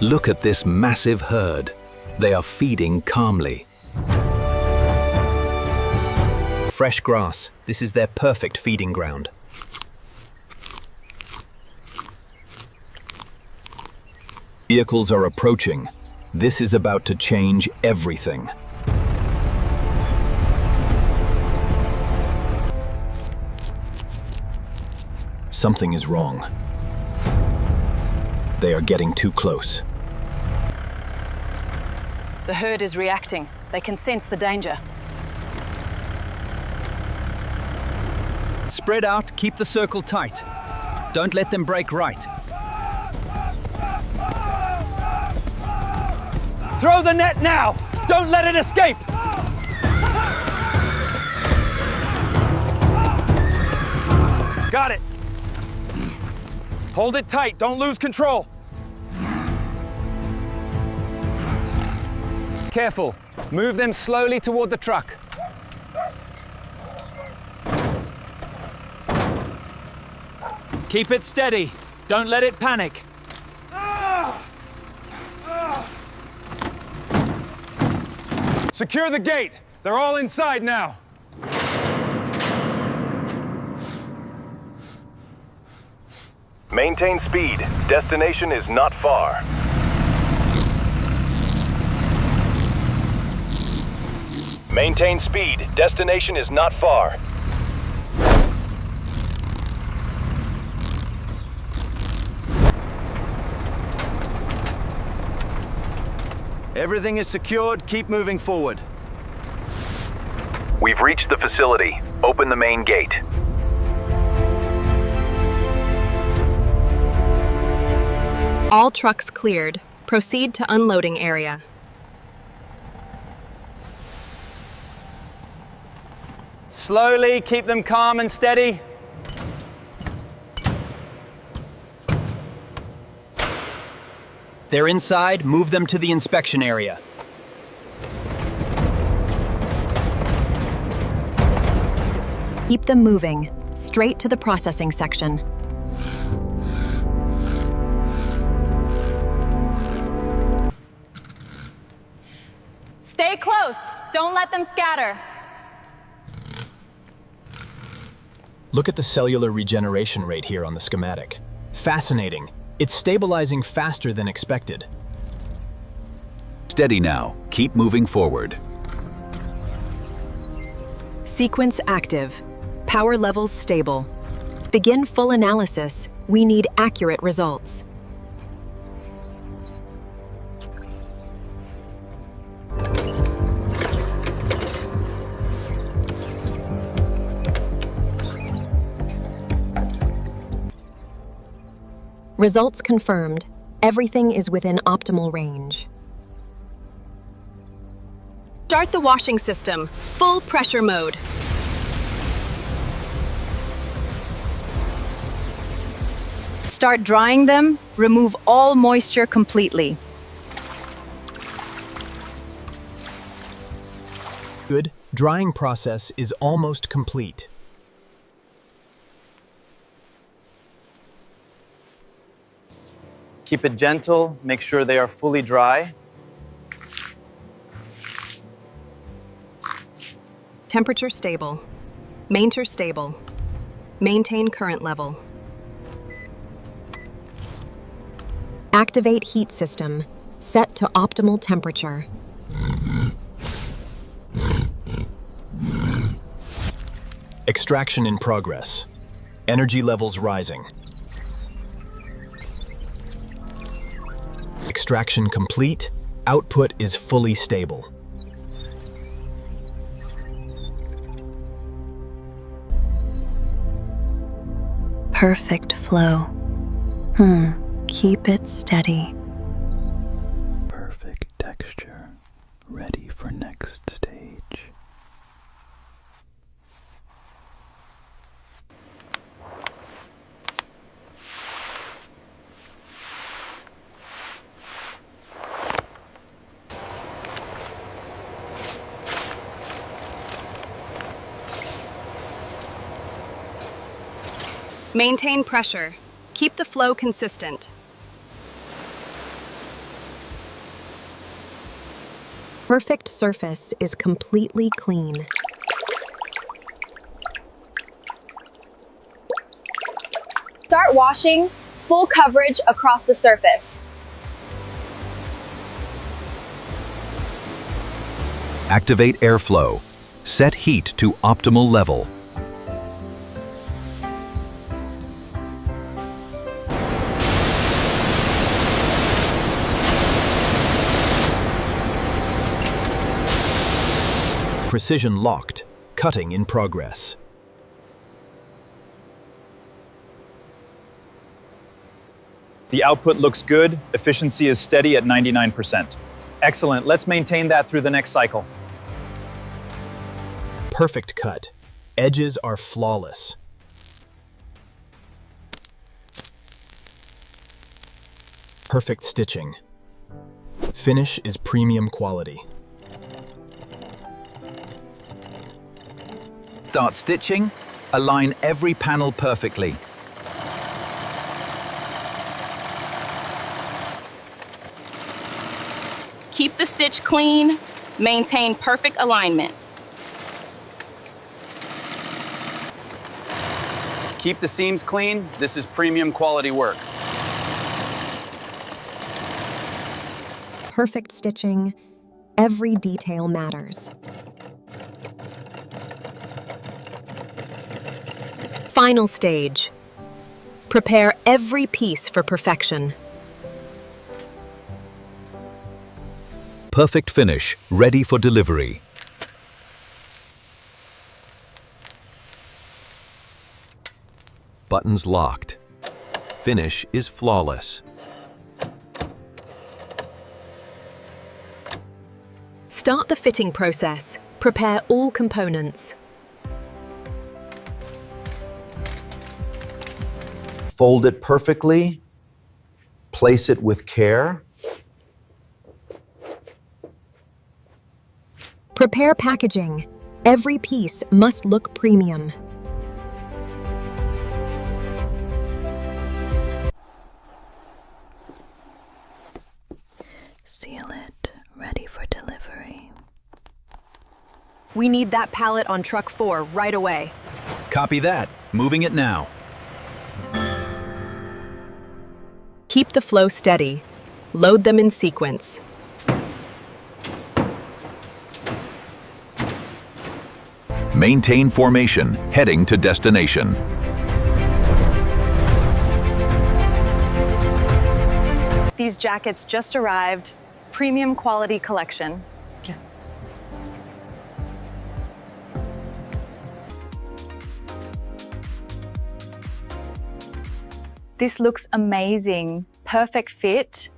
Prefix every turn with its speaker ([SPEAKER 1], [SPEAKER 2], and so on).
[SPEAKER 1] Look at this massive herd. They are feeding calmly.
[SPEAKER 2] Fresh grass. This is their perfect feeding ground.
[SPEAKER 1] Vehicles are approaching. This is about to change everything. Something is wrong. They are getting too close.
[SPEAKER 3] The herd is reacting. They can sense the danger.
[SPEAKER 2] Spread out, keep the circle tight. Don't let them break right.
[SPEAKER 4] Throw the net now! Don't let it escape! Got it. Hold it tight, don't lose control. Careful, move them slowly toward the truck.
[SPEAKER 2] Keep it steady. Don't let it panic.
[SPEAKER 4] Secure the gate. They're all inside now.
[SPEAKER 5] Maintain speed. Destination is not far. Maintain speed. Destination is not far.
[SPEAKER 6] Everything is secured. Keep moving forward.
[SPEAKER 5] We've reached the facility. Open the main gate.
[SPEAKER 7] All trucks cleared. Proceed to unloading area.
[SPEAKER 4] Slowly, keep them calm and steady.
[SPEAKER 2] They're inside. Move them to the inspection area.
[SPEAKER 7] Keep them moving. Straight to the processing section.
[SPEAKER 3] Stay close. Don't let them scatter.
[SPEAKER 2] Look at the cellular regeneration rate here on the schematic. Fascinating. It's stabilizing faster than expected.
[SPEAKER 1] Steady now. Keep moving forward.
[SPEAKER 7] Sequence active. Power levels stable. Begin full analysis. We need accurate results. Results confirmed. Everything is within optimal range. Start the washing system. Full pressure mode.
[SPEAKER 3] Start drying them. Remove all moisture completely.
[SPEAKER 2] Good. Drying process is almost complete.
[SPEAKER 6] Keep it gentle. Make sure they are fully dry.
[SPEAKER 7] Temperature stable. Mainter stable. Maintain current level. Activate heat system. Set to optimal temperature.
[SPEAKER 2] Extraction in progress. Energy levels rising. Extraction complete. Output is fully stable.
[SPEAKER 7] Perfect flow. Keep it steady.
[SPEAKER 8] Perfect texture. Ready for next stage.
[SPEAKER 7] Maintain pressure. Keep the flow consistent. perfect surface is completely clean.
[SPEAKER 3] Start washing, full coverage across the surface.
[SPEAKER 1] Activate airflow. Set heat to optimal level.
[SPEAKER 2] Precision locked. Cutting in progress.
[SPEAKER 9] The output looks good. Efficiency is steady at 99%. Excellent. Let's maintain that through the next cycle.
[SPEAKER 2] Perfect cut. Edges are flawless. Perfect stitching. Finish is premium quality.
[SPEAKER 1] Start stitching. Align every panel perfectly.
[SPEAKER 10] Keep the stitch clean. Maintain perfect alignment.
[SPEAKER 6] Keep the seams clean. This is premium quality work.
[SPEAKER 7] Perfect stitching. Every detail matters. Final stage. Prepare every piece for perfection.
[SPEAKER 1] Perfect finish, ready for delivery. Buttons locked. Finish is flawless.
[SPEAKER 7] Start the fitting process. Prepare all components.
[SPEAKER 11] Fold it perfectly. Place it with care.
[SPEAKER 7] Prepare packaging. Every piece must look premium.
[SPEAKER 8] Seal it, ready for delivery.
[SPEAKER 7] We need that pallet on truck 4 right away.
[SPEAKER 1] Copy that. Moving it now.
[SPEAKER 7] Keep the flow steady. Load them in sequence.
[SPEAKER 1] Maintain formation, heading to destination.
[SPEAKER 3] These jackets just arrived. Premium quality collection. This looks amazing. Perfect fit.